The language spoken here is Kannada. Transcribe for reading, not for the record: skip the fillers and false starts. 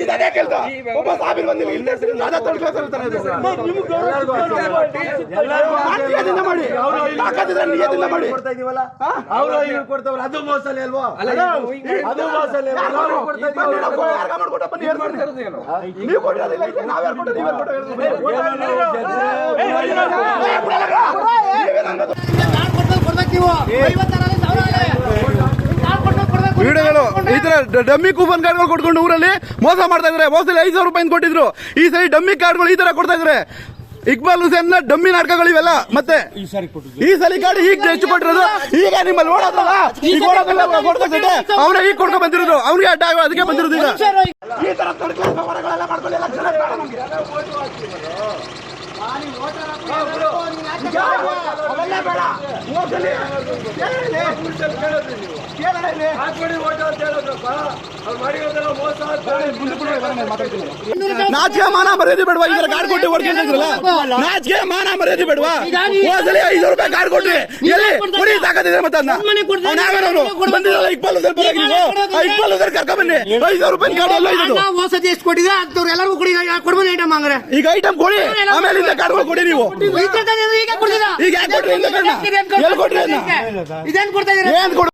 ಇದನ್ನೇ ಕೇಳ್ದ ಒಬ್ಬ ಸಾವಿರ ಬಂದಿಲ್ಲ ಇಲ್ಲ ನಾದ ತೊಳ್ಕೊಳ್ತಾರೆ ನಿಯತ್ತಿಂದ ಮಾಡಿ ತಾಕತ್ತಿದ್ರೆ ನಿಯತ್ತಿಂದ ಮಾಡಿ ಕೊಡ್ತಾ ಇದೀವಲ್ಲ ಅವರು ಇವ್ರು ಕೊಡ್ತಾವ್ರ ಅದು ಮೋಸಲೆ ಅಲ್ವಾ ಅದು ಮೋಸಲೆ ನೀವು ಕೊಟ್ಟಿರೋದಿಲ್ಲ ನಾವ್ಯಾರು ಕೊಟ್ಟು ನೀವ್ಯಾರು ವಿಡಿಯೋಗಳು ಈ ತರ ಡಮ್ಮಿ ಕೂಪನ್ ಕಾರ್ಡ್ಗಳು ಕೊಟ್ಕೊಂಡು ಊರಲ್ಲಿ ಮೋಸ ಮಾಡ್ತಾ ಇದಾರೆ. ಹೋದ 5,000 ರೂಪಾಯಿ ಕೊಟ್ಟಿದ್ರು, ಈ ಸರಿ ಡಮ್ಮಿ ಕಾರ್ಡ್ಗಳು ಈ ತರ ಕೊಡ್ತಾ ಇದಾರೆ. ಇಕ್ಬಾಲ್ ಹುಸೇನ್ ಡಮ್ಮಿ ನಾಟಕಗಳು ಇವೆಲ್ಲ. ಮತ್ತೆ ಈ ಸಲ ಕಾರ್ಡ್ ಈಗ ಹೆಚ್ಚು ಕೊಟ್ಟಿರೋದು. ಈಗ ನಿಮ್ಮಲ್ಲಿ ಓಡೋದಲ್ಲ ಈಗ ಓಡೋದಲ್ಲ ಅವರೇ ಈಗ ಕೊಡ್ಕೊಂಡ್ ಬಂದಿರೋದು, ಅವ್ರಿಗೆ ಅಡ್ಡ ಅದಕ್ಕೆ ಬಂದಿರೋದು. ಈಗ ಈ ತರ ವ್ಯವಹಾರಗಳೆಲ್ಲ ಮಾಡ್ಕೊಳ್ಳಿ ನಾಚಿಕೆ ಮಾನ ಮರ್ಯಾದೆ ಬೇಡವಾ? ಈ ತರ ಕಾರ್ಡ್ ಕೊಟ್ಟು ಹೊಡ್ಕೊಂಡಿದ್ರಲ್ಲ, ನಾಚಿಕೆ ಮಾನ ಮರ್ಯಾದೆ ಬೇಡವಾ? ಹೋದಲ್ಲಿ 5,000 ರೂಪಾಯಿ ಕಾರ್ಡ್ ಕೊಟ್ರಿ, ಎಲ್ಲಿ ಕುಡಿ ತಾಕತ್ತಿದ್ರೆ ಮತ್ತೆ ಬಂದಿರಲ್ಲ. ಇಕ್ಬಾಲ್ ಹುಸೇನ್ ಇಕ್ಬಾಲ್ ಹುಸೇನ್ ಕರ್ಕೊಂಡ್ ಬನ್ನಿ. 5,000 ರೂಪಾಯಿ ಕಾರ್ಡ್ ಎಲ್ಲ ಇದು ಎಷ್ಟು ಕೊಟ್ಟಿದ್ರೆ ಅಂತವ್ರು ಎಲ್ಲರಿಗೂ ಕೊಡ್ಬೋದು ಐಟಮ್ ಹಂಗಾರೆ. ಈಗ ಐಟಮ್ ಕೊಡಿ, ಆಮೇಲೆ ಇಂದ ಕಾರ್ಡ್ಗಳು ಕೊಡಿ. ನೀವು ಈಗ ಯಾಕೆ ಕೊಟ್ರಿ? ಎಲ್ಲಿ ಕೊಟ್ರಿ? ಇದೇನ್ ಕೊಡ್ತಾ ಇದ್ದೀರಾ? ಏನ್ ಕೊಡು